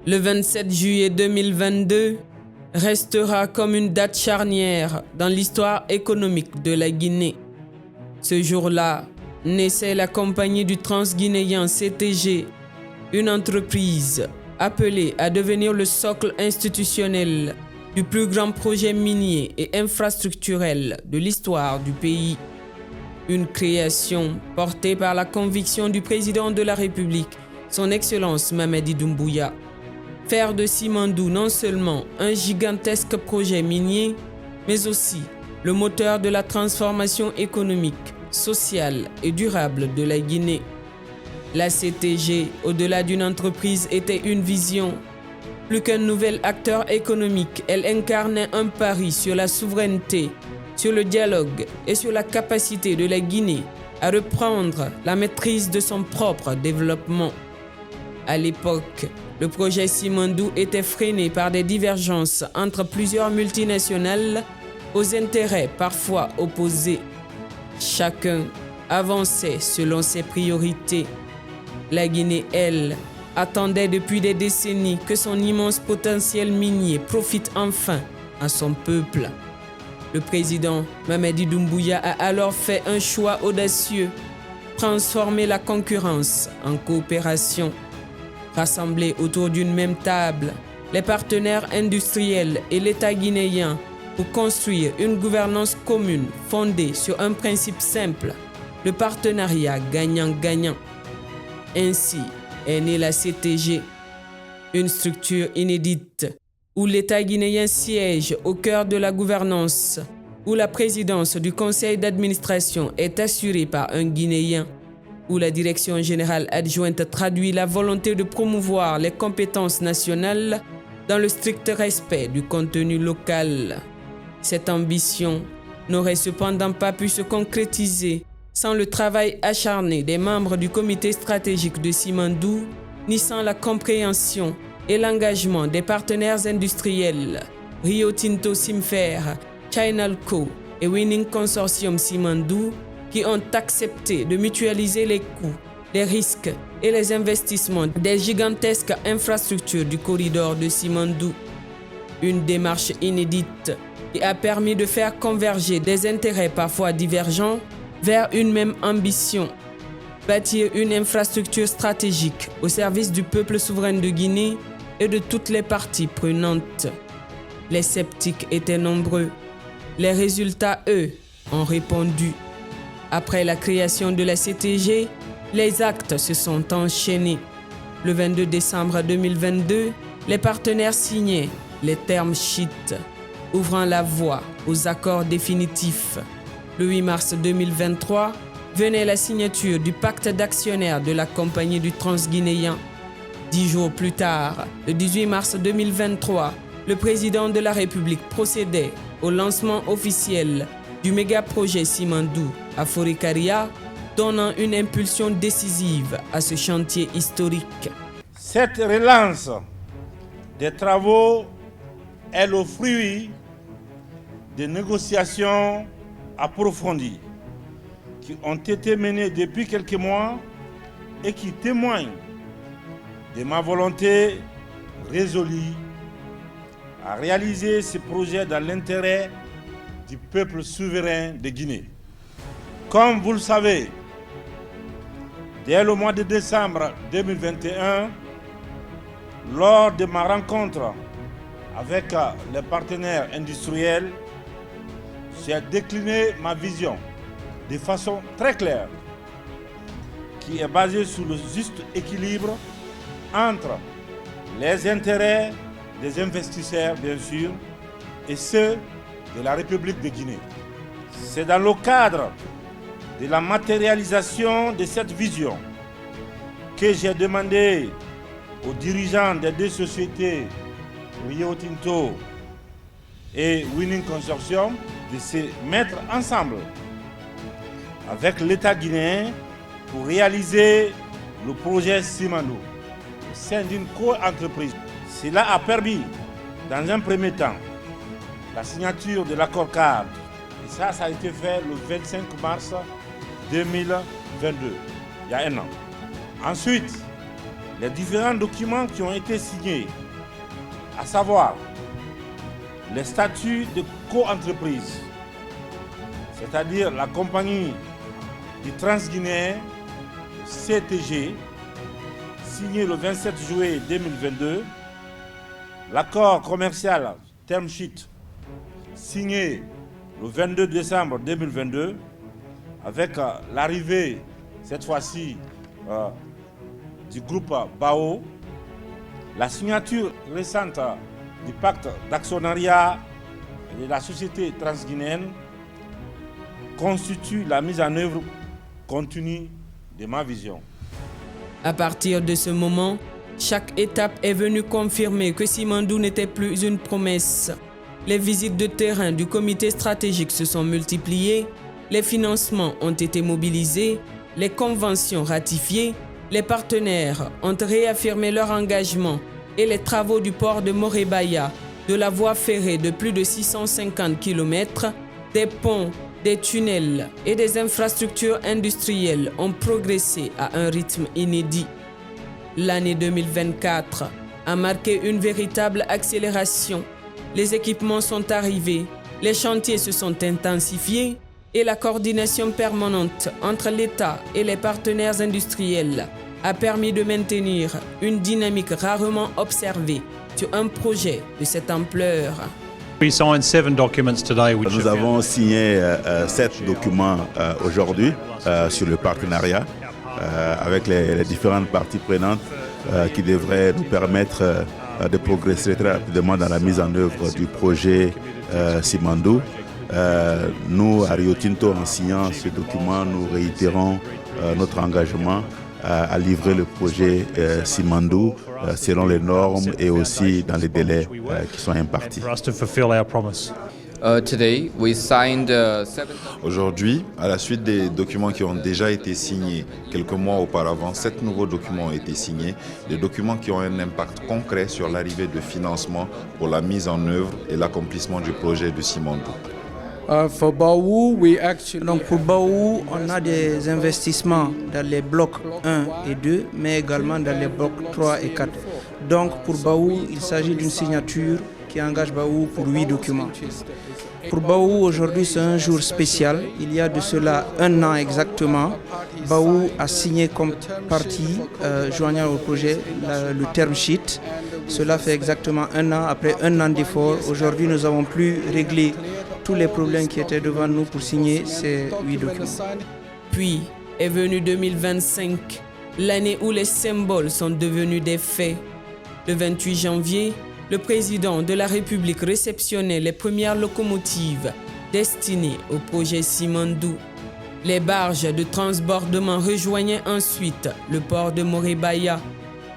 Le 27 juillet 2022 restera comme une date charnière dans l'histoire économique de la Guinée. Ce jour-là, naissait la compagnie du Transguinéen CTG, une entreprise appelée à devenir le socle institutionnel du plus grand projet minier et infrastructurel de l'histoire du pays. Une création portée par la conviction du président de la République, son Excellence Mamadi Doumbouya. Faire de Simandou non seulement un gigantesque projet minier, mais aussi le moteur de la transformation économique, sociale et durable de la Guinée. La CTG, au-delà d'une entreprise, était une vision. Plus qu'un nouvel acteur économique, elle incarnait un pari sur la souveraineté, sur le dialogue et sur la capacité de la Guinée à reprendre la maîtrise de son propre développement. À l'époque, le projet Simandou était freiné par des divergences entre plusieurs multinationales aux intérêts parfois opposés. Chacun avançait selon ses priorités. La Guinée, elle, attendait depuis des décennies que son immense potentiel minier profite enfin à son peuple. Le président Mamadi Doumbouya a alors fait un choix audacieux, transformer la concurrence en coopération. Rassembler autour d'une même table les partenaires industriels et l'État guinéen pour construire une gouvernance commune fondée sur un principe simple, le partenariat gagnant-gagnant. Ainsi est née la CTG, une structure inédite où l'État guinéen siège au cœur de la gouvernance, où la présidence du conseil d'administration est assurée par un Guinéen, où la direction générale adjointe traduit la volonté de promouvoir les compétences nationales dans le strict respect du contenu local. Cette ambition n'aurait cependant pas pu se concrétiser sans le travail acharné des membres du comité stratégique de Simandou, ni sans la compréhension et l'engagement des partenaires industriels, Rio Tinto Simfer, Chinalco et Winning Consortium Simandou, qui ont accepté de mutualiser les coûts, les risques et les investissements des gigantesques infrastructures du corridor de Simandou. Une démarche inédite qui a permis de faire converger des intérêts parfois divergents vers une même ambition, bâtir une infrastructure stratégique au service du peuple souverain de Guinée et de toutes les parties prenantes. Les sceptiques étaient nombreux. Les résultats, eux, ont répondu. Après la création de la CTG, les actes se sont enchaînés. Le 22 décembre 2022, les partenaires signaient les term sheets, ouvrant la voie aux accords définitifs. Le 8 mars 2023, venait la signature du pacte d'actionnaires de la compagnie du Transguinéen. 10 jours plus tard, le 18 mars 2023, le président de la République procédait au lancement officiel du méga-projet Simandou à Forêt-Karia, donnant une impulsion décisive à ce chantier historique. Cette relance des travaux est le fruit des négociations approfondies qui ont été menées depuis quelques mois et qui témoignent de ma volonté résolue à réaliser ce projet dans l'intérêt du peuple souverain de Guinée. Comme vous le savez, dès le mois de décembre 2021, lors de ma rencontre avec les partenaires industriels, j'ai décliné ma vision de façon très claire, qui est basée sur le juste équilibre entre les intérêts des investisseurs, bien sûr, et ceux de la République de Guinée. C'est dans le cadre de la matérialisation de cette vision que j'ai demandé aux dirigeants des deux sociétés, Rio Tinto et Winning Consortium, de se mettre ensemble avec l'État guinéen pour réaliser le projet Simandou au sein d'une co-entreprise. Cela a permis, dans un premier temps, la signature de l'accord cadre. Et ça a été fait le 25 mars 2022, il y a un an. Ensuite, les différents documents qui ont été signés, à savoir les statuts de co-entreprise, c'est-à-dire la compagnie du Transguinéen CTG, signé le 27 juillet 2022, l'accord commercial term sheet signé le 22 décembre 2022, avec l'arrivée cette fois-ci du groupe BAO, la signature récente du pacte d'actionnariat de la société transguinéenne constitue la mise en œuvre continue de ma vision. À partir de ce moment, chaque étape est venue confirmer que Simandou n'était plus une promesse. Les visites de terrain du comité stratégique se sont multipliées, les financements ont été mobilisés, les conventions ratifiées, les partenaires ont réaffirmé leur engagement et les travaux du port de Morebaya, de la voie ferrée de plus de 650 km, des ponts, des tunnels et des infrastructures industrielles ont progressé à un rythme inédit. L'année 2024 a marqué une véritable accélération. Les équipements sont arrivés, les chantiers se sont intensifiés et la coordination permanente entre l'État et les partenaires industriels a permis de maintenir une dynamique rarement observée sur un projet de cette ampleur. Nous avons signé 7 documents aujourd'hui sur le partenariat avec les différentes parties prenantes qui devraient nous permettre de progresser très rapidement dans la mise en œuvre du projet Simandou. Nous, à Rio Tinto, en signant ce document, nous réitérons notre engagement à livrer le projet Simandou selon les normes et aussi dans les délais qui sont impartis. Aujourd'hui, à la suite des documents qui ont déjà été signés quelques mois auparavant, 7 nouveaux documents ont été signés, des documents qui ont un impact concret sur l'arrivée de financement pour la mise en œuvre et l'accomplissement du projet de Simandou. Donc pour Baou, on a des investissements dans les blocs 1 et 2, mais également dans les blocs 3 et 4. Donc pour Baou, il s'agit d'une signature qui engage Baou pour 8 documents. Pour Baou, aujourd'hui, c'est un jour spécial. Il y a de cela 1 an exactement. Baou a signé comme partie joignant au projet le term sheet. Cela fait exactement 1 an. Après 1 an d'efforts, aujourd'hui, nous avons pu régler tous les problèmes qui étaient devant nous pour signer ces 8 documents. Puis est venu 2025, l'année où les symboles sont devenus des faits. Le 28 janvier, le président de la République réceptionnait les premières locomotives destinées au projet Simandou. Les barges de transbordement rejoignaient ensuite le port de Morebaya.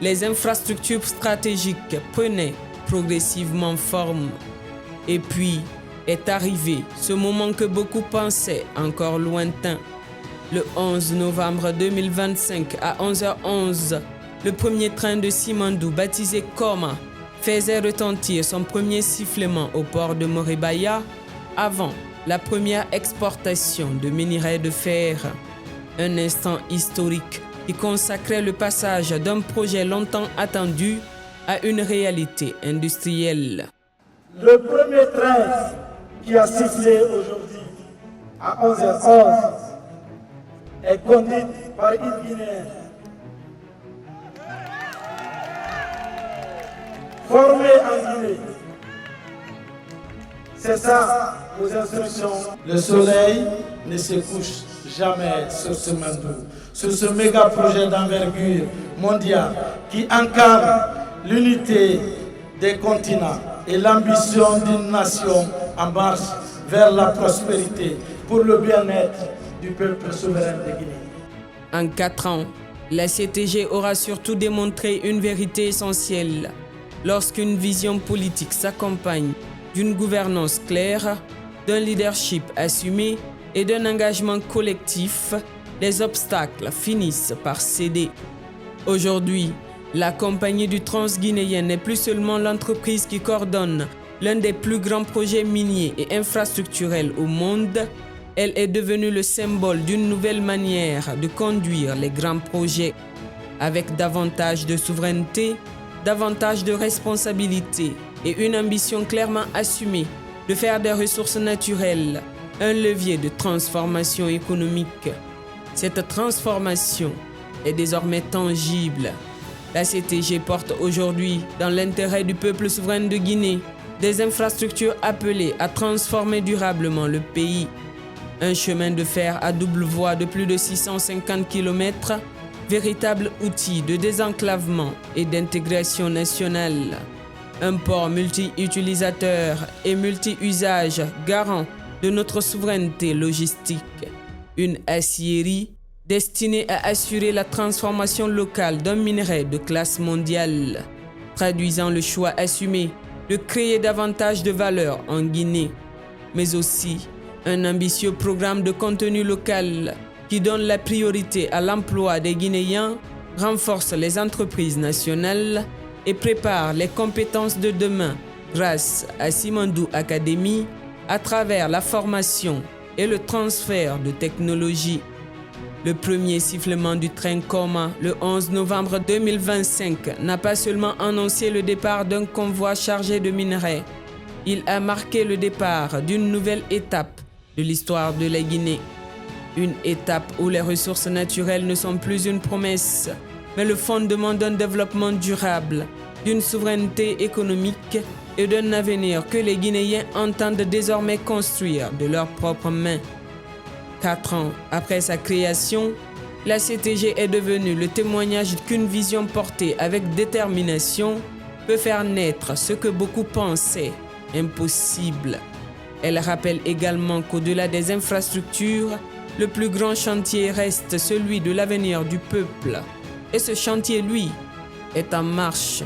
Les infrastructures stratégiques prenaient progressivement forme. Et puis est arrivé ce moment que beaucoup pensaient encore lointain. Le 11 novembre 2025 à 11h11, le premier train de Simandou, baptisé Koma, faisait retentir son premier sifflement au port de Morebaya avant la première exportation de minerais de fer. Un instant historique qui consacrait le passage d'un projet longtemps attendu à une réalité industrielle. Le premier train qui a sifflé aujourd'hui à 11h11 est conduit par une Guinéenne. Formé en Guinée. C'est ça, vos instructions. Le soleil ne se couche jamais sur ce Simandou, sur ce méga projet d'envergure mondiale qui incarne l'unité des continents et l'ambition d'une nation en marche vers la prospérité pour le bien-être du peuple souverain de Guinée. En 4 ans, la CTG aura surtout démontré une vérité essentielle. Lorsqu'une vision politique s'accompagne d'une gouvernance claire, d'un leadership assumé et d'un engagement collectif, les obstacles finissent par céder. Aujourd'hui, la compagnie du Transguinéen n'est plus seulement l'entreprise qui coordonne l'un des plus grands projets miniers et infrastructurels au monde, elle est devenue le symbole d'une nouvelle manière de conduire les grands projets. avec davantage de souveraineté, davantage de responsabilité et une ambition clairement assumée de faire des ressources naturelles un levier de transformation économique. Cette transformation est désormais tangible. La CTG porte aujourd'hui, dans l'intérêt du peuple souverain de Guinée, des infrastructures appelées à transformer durablement le pays. Un chemin de fer à double voie de plus de 650 km, véritable outil de désenclavement et d'intégration nationale. Un port multi-utilisateur et multi-usage garant de notre souveraineté logistique. Une aciérie destinée à assurer la transformation locale d'un minerai de classe mondiale, traduisant le choix assumé de créer davantage de valeur en Guinée, mais aussi un ambitieux programme de contenu local qui donne la priorité à l'emploi des Guinéens, renforce les entreprises nationales et prépare les compétences de demain grâce à Simandou Academy à travers la formation et le transfert de technologies. Le premier sifflement du train Koma le 11 novembre 2025 n'a pas seulement annoncé le départ d'un convoi chargé de minerais, il a marqué le départ d'une nouvelle étape de l'histoire de la Guinée. Une étape où les ressources naturelles ne sont plus une promesse, mais le fondement d'un développement durable, d'une souveraineté économique et d'un avenir que les Guinéens entendent désormais construire de leurs propres mains. 4 ans après sa création, la CTG est devenue le témoignage qu'une vision portée avec détermination peut faire naître ce que beaucoup pensaient impossible. Elle rappelle également qu'au-delà des infrastructures, le plus grand chantier reste celui de l'avenir du peuple. Et ce chantier, lui, est en marche.